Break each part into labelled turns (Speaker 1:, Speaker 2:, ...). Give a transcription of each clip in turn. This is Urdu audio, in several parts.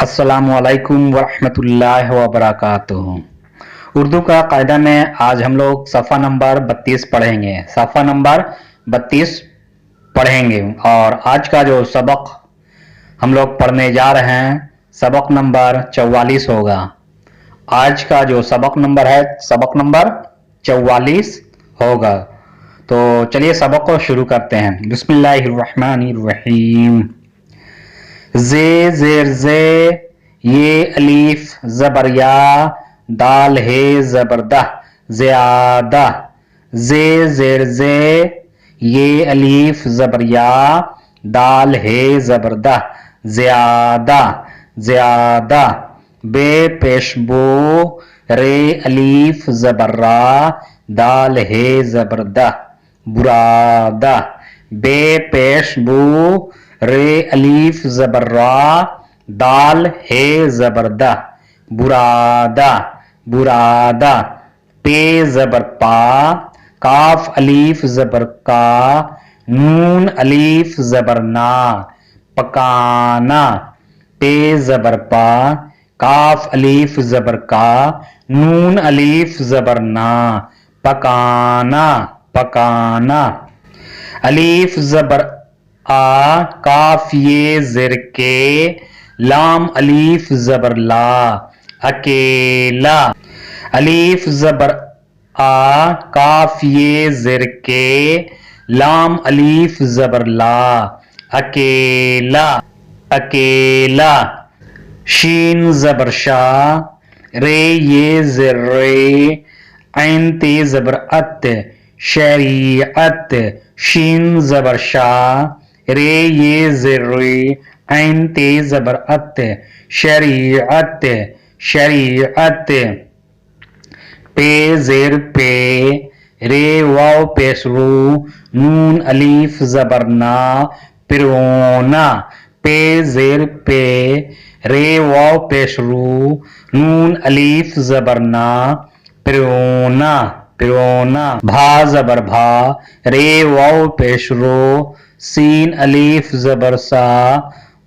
Speaker 1: السلام علیکم ورحمۃ اللہ وبرکاتہ۔ اردو کا قاعدہ میں آج ہم لوگ صفحہ نمبر 32 پڑھیں گے۔ صفحہ نمبر 32 پڑھیں گے اور آج کا جو سبق ہم لوگ پڑھنے جا رہے ہیں سبق نمبر 44 ہوگا۔ آج کا جو سبق نمبر ہے سبق نمبر 44 ہوگا۔ تو چلیے سبق کو شروع کرتے ہیں۔ بسم اللہ الرحمن الرحیم۔ زے زیر زے یہ الف زبر یا، دال ہے زبردہ زیادہ۔ زے زیر زے یہ الف زبر یا، دال ہے زبردہ زیادہ زیادہ۔ بے پیش بو رے الف زبر را، دال ہے زبردہ برادہ۔ بے پیش بو رے الف زبر را، دال ہے زبردہ برادہ برادہ۔ پے زبر پا کاف الف زبر کا، نون الف زبر نا پکانا۔ پے زبر پا کاف الف زبر کا، نون الف زبر نا پکانا پکانا۔ الف زبر آ کاف یہ زر کے، لام الف زبر لا اکیلا۔ الف زبر آ کاف یہ زر کے، لام الف زبر لا اکیلا اکیلا۔ شین زبر شا رے یہ زر رے، عین تے زبر ات شریعت۔ شین زبر شا رے یہ زر رے، عین تے زبر ات شریعت شریعت۔ پے زیر پے رے واو پیش رو، نون الف زبر نا پرونا۔ پے زیر پے رے واو پیش رو، نون الف زبر نا پرونا پرونا۔ بھا زبر بھا رے واو پیش رو، سین الف زبر سا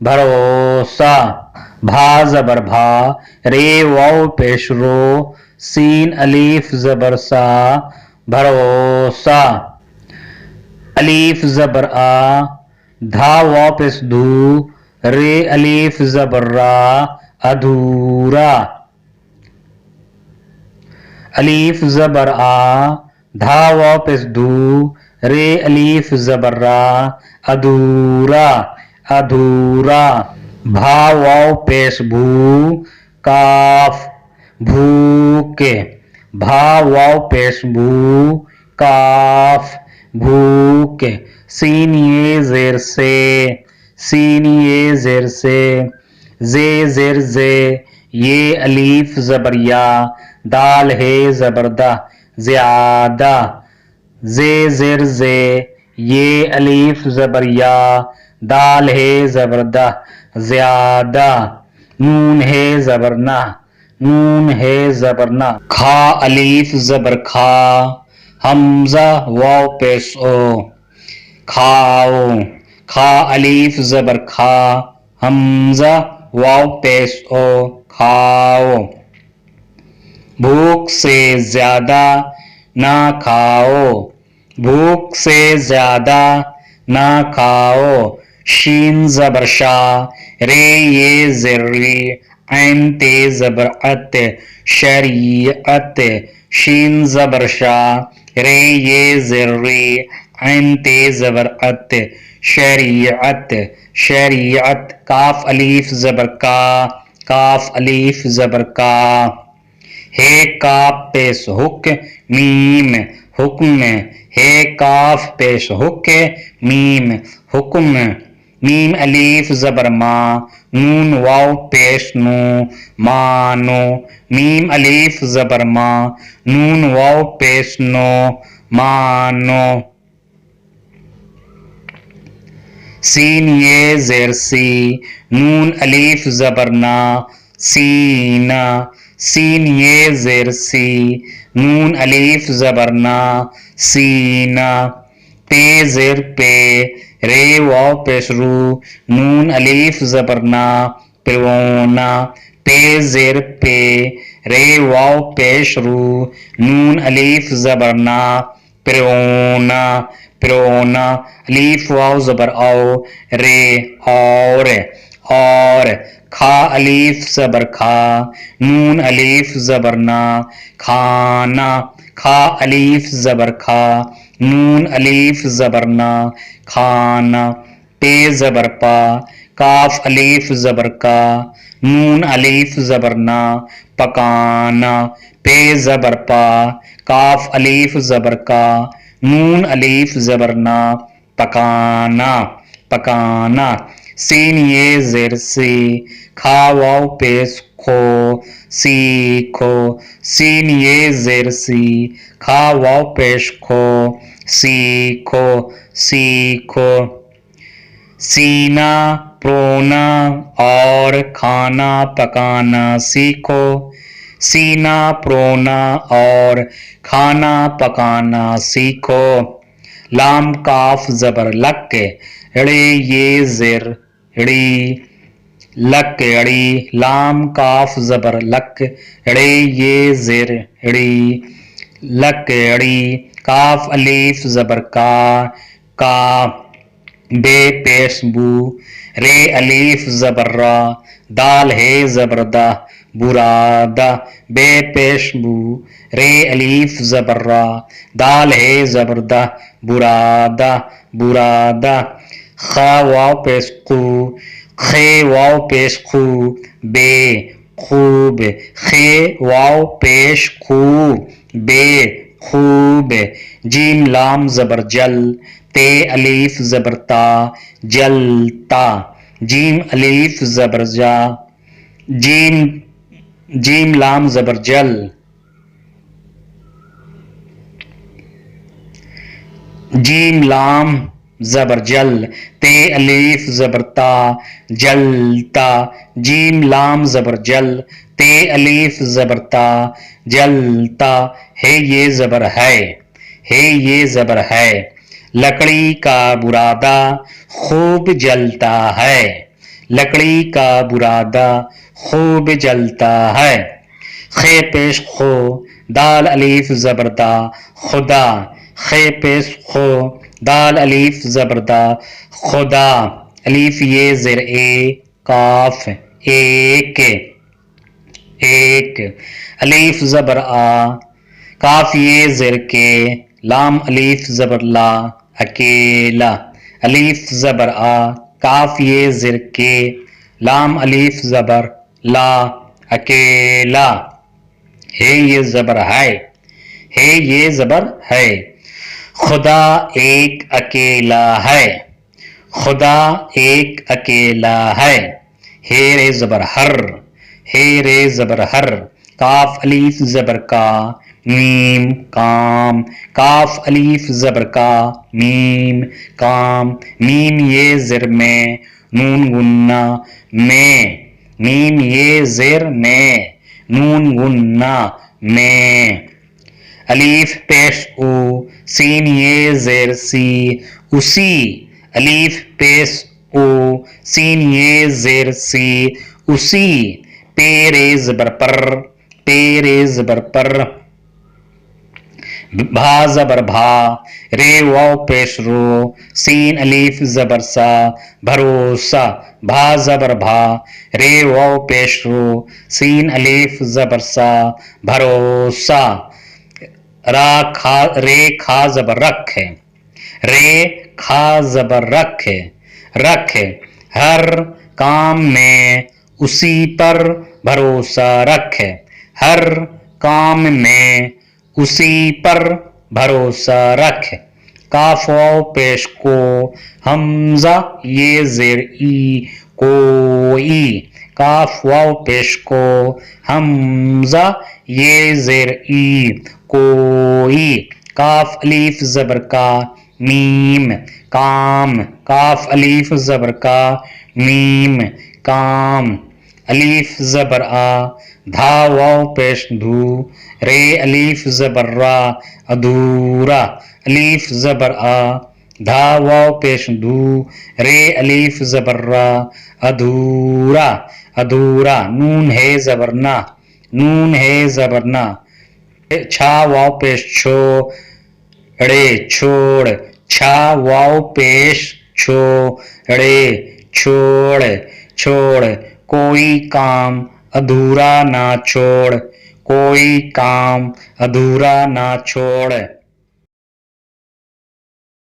Speaker 1: بھروسہ۔ بھا زبر بھا رے واو پیش رو، سین الف زبر سا بھروسہ۔ الف زبر آ دھا واو پیش دھو، رے الف زبر را ادھورا۔ الف زبر آ دھا واو پیش دھو، رے الف زبر را ادھورا ادھورا۔ بھا واو پیش بھو کاف بھوک۔ بھا واو پیش بھو کاف بھوک۔ سین یہ زیر سے، سین یہ زیر سے۔ زے زیر زے یہ الف زبر یا، دال ہے زبردہ زیادہ۔ زے زیر زے یہ الف زبر یا، دال ہے زبردہ زیادہ۔ نون ہے زبر نہ، نون ہے زبر نہ۔ کھا الف زبر کھا، حمزہ واو پیش او کھاؤ۔ کھا الف زبر کھا، حمزہ واو پیش او کھاؤ۔ بھوک سے زیادہ نہ کھاؤ، بھوک سے زیادہ نہ کھاؤ۔ شین زبر شا رے یہ زر ری، عین تے زبر ات شریعت۔ شین زبر شا رے یہ زر ری، عین تے زبر ات شریعت شریعت۔ کاف الف زبر کا، کاف الف زبر کا۔ ہے کاف پیش حک میم حکم۔ ہے کاف پیش حک میم حکم۔ میم الف زبر ما، نون واو پیش نو مانو۔ میم الف زبر ما، نون واو پیش نو مانو۔ سین یہ زیر سی، نون الف زبر نا سینا۔ سین یہ زیر سی، نون الف زبر نا سینا۔ پے زیر پے رے واو پیش رو، نون الف زبر نا پرونا پے زیر پے رے واو پیش رو نون الف زبر نا پرونا پرونا الف واو زبر او رے اور کھا الف زبر کھا نون الف زبر نا کھانا کھا الف زبر کھا نون الف زبر نا کھانا پے زبر پا کاف الف زبر کا نون الف زبر نا پکانا پے زبر پا کاف الف زبر کا نون الف زبر نا پکانا پکانا سین یہ زیر سی کھا واو پیش کھو سیکھو سین یہ زیر سی کھا واو پیش کھو سیکھو سیکھو سینا پرونا اور کھانا پکانا سیکھو سینا پرونا اور کھانا پکانا سیکھو لام کاف زبر لک اڑی یہ زر اڑی لک اڑی لام کاف زبر لک اڑی یہ زر اڑی لک اڑی کاف الف زبر کا بے پیش بو رے الف زبر را دال ہے زبر دا برادا بے پیش بو رے الف زبر را دال ہے زبر دا برادا برادا خا واو پیش قو خے واو پیش خو بے خوب خے واو پیش خو بے خوب جیم لام زبر جل تے الف زبر تا جلتا جیم الف زبر جا جیم لام زبر جل جیم لام زبر جل تے الف زبر تا جلتا جیم لام زبر جل تے الف زبر تا جلتا ہے یہ زبر ہے یہ زبر ہے لکڑی کا برادہ خوب جلتا ہے لکڑی کا برادہ خوب جلتا ہے خے پیش خو دال الف زبر دا خدا خے پیش خو دال الف زبر دا خدا الف یہ زر اے کاف ایک الف زبر آ کاف یہ زر کے لام الف زبر لا اکیلا الف زبر آ کاف یہ زر کے لام الف زبر لا اکیلا ہے یہ زبر ہے یہ زبر ہے خدا ایک اکیلا ہے خدا ایک اکیلا ہے رے زبر ہر رے زبر ہر کاف الف زبر کا میم کام کاف الف زبر کا میم کام میم یہ زر میں نون گنا میں میم یہ زر میں نون گنا میں الف پیش او سین یہ زیر سی اسی الف پیش او سین یہ زیر سی اسی پیرے زبر پر بھا زبر بھا رے واو پیش رو سین الف زبر سا بھروسہ بھا زبر بھا رے واو پیش رو سین الف زبر سا بھروسہ رے کھا زبر رکھ رے کھا زبر رکھ ہر کام میں اسی پر بھروسہ رکھ ہر کام میں اسی پر بھروسہ رکھ کاف واو پیش کو حمزہ یہ زیر ای کوئی کاف واو پیش کو حمزہ یہ زیر ای کوئی کاف الف زبر کا میم کام کاف الف زبر کا میم کام الف زبر آ دھا واو پیش دھو رے الف زبر را ادھورا الف زبر آ دھا واو پیش دھو رے الف زبر را ادھورا ادھورا نون ہے زبر نا نون ہے زبر نا چھا واو پیش چھو ڑے چھوڑ چھا واو پیش چھو ڑے چھوڑ چھوڑ کوئی کام ادھورا نہ چھوڑ کوئی کام ادھورا نہ چھوڑ